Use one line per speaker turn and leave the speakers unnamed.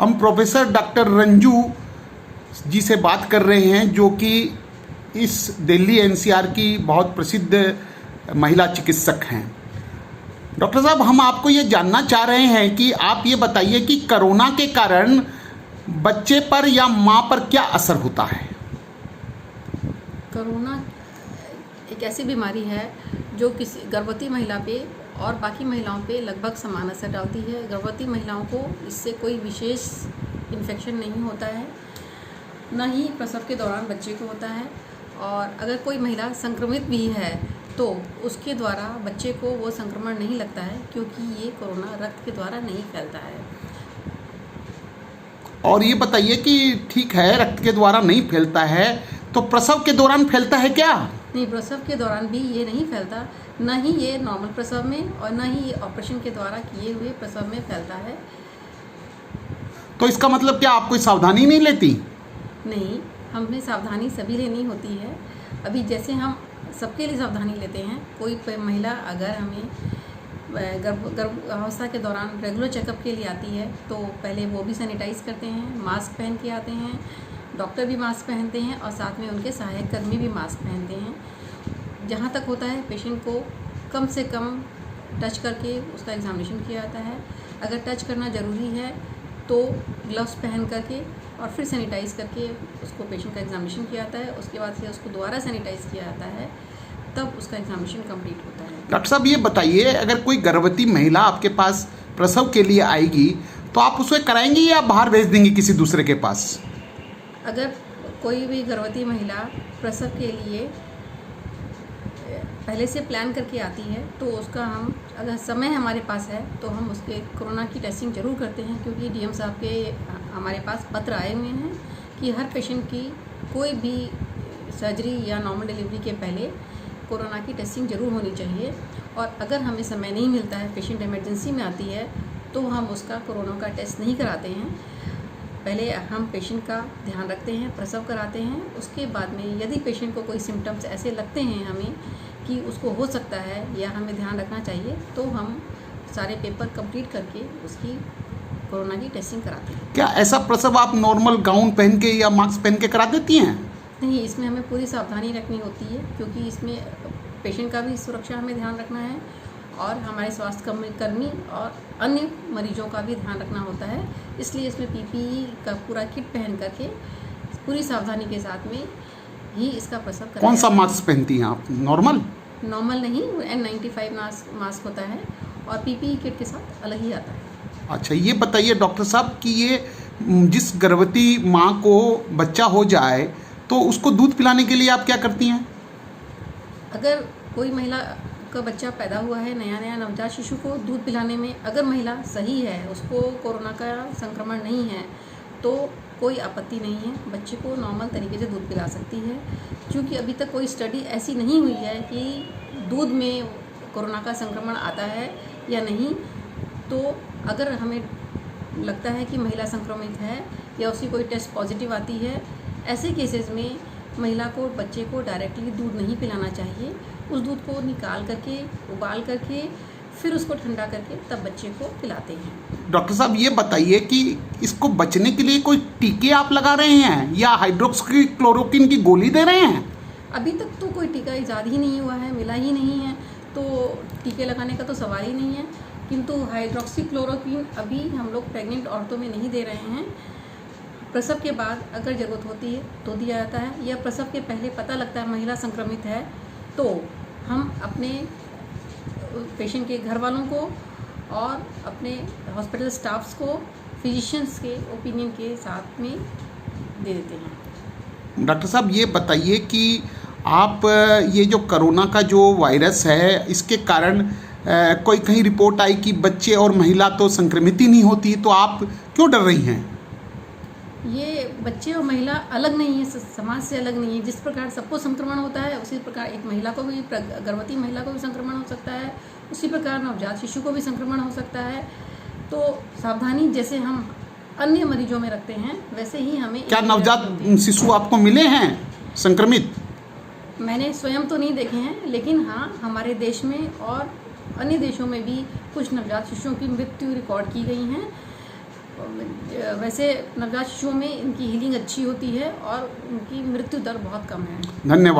हम professor doctor Ranju जी से बात कर रहे हैं, जो कि इस दिल्ली एनसीआर की बहुत प्रसिद्ध महिला चिकित्सक हैं। डॉक्टर साहब, हम आपको ये जानना चाह रहे हैं कि आप ये बताइए कि कोरोना के कारण बच्चे पर या माँ पर क्या असर होता है।
कोरोना एक ऐसी बीमारी है जो किसी गर्भवती महिला पे और बाकी महिलाओं पे लगभग समान असर डालती है। गर्भवती महिलाओं को इससे कोई विशेष इन्फेक्शन नहीं होता है, न ही प्रसव के दौरान बच्चे को होता है, और अगर कोई महिला संक्रमित भी है तो उसके द्वारा बच्चे को वो संक्रमण नहीं लगता है, क्योंकि ये कोरोना रक्त के द्वारा नहीं फैलता है।
और ये बताइए कि ठीक है, रक्त के द्वारा नहीं फैलता है, तो प्रसव के दौरान फैलता है क्या?
नहीं, प्रसव के दौरान भी ये नहीं फैलता, न ही ये नॉर्मल प्रसव में और न ही ये ऑपरेशन के द्वारा किए हुए प्रसव में फैलता है।
तो इसका मतलब क्या आप कोई सावधानी नहीं लेती?
नहीं, हमें सावधानी सभी लेनी होती है। अभी जैसे हम सबके लिए सावधानी लेते हैं, कोई महिला अगर हमें गर्भावस्था के दौरान रेगुलर चेकअप के लिए आती है तो पहले वो भी सैनिटाइज़ करते हैं, मास्क पहन के आते हैं, डॉक्टर भी मास्क पहनते हैं और साथ में उनके सहायक कर्मी भी मास्क पहनते हैं। जहाँ तक होता है पेशेंट को कम से कम टच करके उसका एग्जामिनेशन किया जाता है। अगर टच करना ज़रूरी है तो ग्लव्स पहन करके और फिर सैनिटाइज़ करके उसको पेशेंट का एग्जामिनेशन किया जाता है। उसके बाद फिर उसको दोबारा सैनिटाइज़ किया जाता है, तब उसका एग्जामिनेशन कंप्लीट होता है।
डॉक्टर साहब, ये बताइए, अगर कोई गर्भवती महिला आपके पास प्रसव के लिए आएगी तो आप उसे कराएंगी या बाहर भेज देंगी किसी दूसरे के पास?
अगर कोई भी गर्भवती महिला प्रसव के लिए पहले से प्लान करके आती है तो उसका हम, अगर समय हमारे पास है तो हम उसके कोरोना की टेस्टिंग ज़रूर करते हैं, क्योंकि डीएम साहब के हमारे पास पत्र आए हुए हैं कि हर पेशेंट की कोई भी सर्जरी या नॉर्मल डिलीवरी के पहले कोरोना की टेस्टिंग ज़रूर होनी चाहिए। और अगर हमें समय नहीं मिलता है, पेशेंट इमरजेंसी में आती है, तो हम उसका कोरोना का टेस्ट नहीं कराते हैं। पहले हम पेशेंट का ध्यान रखते हैं, प्रसव कराते हैं। उसके बाद में यदि पेशेंट को कोई सिम्टम्स ऐसे लगते हैं हमें कि उसको हो सकता है या हमें ध्यान रखना चाहिए, तो हम सारे पेपर कंप्लीट करके उसकी कोरोना की टेस्टिंग कराते हैं।
क्या ऐसा प्रसव आप नॉर्मल गाउन पहन के या मास्क पहन के करा देती हैं?
नहीं, इसमें हमें पूरी सावधानी रखनी होती है, क्योंकि इसमें पेशेंट का भी सुरक्षा हमें ध्यान रखना है और हमारे स्वास्थ्य कर्मी और अन्य मरीजों का भी ध्यान रखना होता है। इसलिए इसमें पीपीई का पूरा किट पहन करके पूरी सावधानी के साथ में ही इसका प्रसव कराया।
कौन सा मास्क पहनती हैं आप? नॉर्मल
नहीं, N95 मास्क होता है और पीपीई किट के साथ अलग ही आता है।
अच्छा, ये बताइए डॉक्टर साहब कि ये जिस गर्भवती माँ को बच्चा हो जाए तो उसको दूध पिलाने के लिए आप क्या करती हैं?
अगर कोई महिला का बच्चा पैदा हुआ है, नया नवजात शिशु को दूध पिलाने में अगर महिला सही है, उसको कोरोना का संक्रमण नहीं है, तो कोई आपत्ति नहीं है, बच्चे को नॉर्मल तरीके से दूध पिला सकती है। क्योंकि अभी तक कोई स्टडी ऐसी नहीं हुई है कि दूध में कोरोना का संक्रमण आता है या नहीं। तो अगर हमें लगता है कि महिला संक्रमित है या उसकी कोई टेस्ट पॉजिटिव आती है, ऐसे केसेस में महिला को बच्चे को डायरेक्टली दूध नहीं पिलाना चाहिए। उस दूध को निकाल करके, उबाल करके, फिर उसको ठंडा करके तब बच्चे को पिलाते हैं।
डॉक्टर साहब, ये बताइए कि इसको बचने के लिए कोई टीके आप लगा रहे हैं या हाइड्रोक्सीक्लोरोक्विन की गोली दे रहे हैं?
अभी तक तो कोई टीका ईजाद ही नहीं हुआ है, मिला ही नहीं है, तो टीके लगाने का तो सवाल ही नहीं है। किंतु हाइड्रोक्सीक्लोरोक्विन अभी हम लोग प्रेग्नेंट औरतों में नहीं दे रहे हैं। प्रसव के बाद अगर ज़रूरत होती है तो दिया जाता है, या प्रसव के पहले पता लगता है महिला संक्रमित है तो हम अपने पेशेंट के घर वालों को और अपने हॉस्पिटल स्टाफ्स को फिजिशियंस के ओपिनियन के साथ में दे देते हैं।
डॉक्टर साहब, ये बताइए कि आप ये जो कोरोना का जो वायरस है, इसके कारण कोई कहीं रिपोर्ट आई कि बच्चे और महिला तो संक्रमित ही नहीं होती, तो आप क्यों डर रही हैं?
ये बच्चे और महिला अलग नहीं है, समाज से अलग नहीं है। जिस प्रकार सबको संक्रमण होता है, उसी प्रकार एक महिला को भी, गर्भवती महिला को भी संक्रमण हो सकता है, उसी प्रकार नवजात शिशु को भी संक्रमण हो सकता है। तो सावधानी जैसे हम अन्य मरीजों में रखते हैं, वैसे ही हमें।
क्या नवजात शिशु आपको मिले हैं संक्रमित?
मैंने स्वयं तो नहीं देखे हैं, लेकिन हाँ, हमारे देश में और अन्य देशों में भी कुछ नवजात शिशुओं की मृत्यु रिकॉर्ड की गई हैं। वैसे नवजात शिशुओं में इनकी हीलिंग अच्छी होती है और उनकी मृत्यु दर बहुत कम है।
धन्यवाद।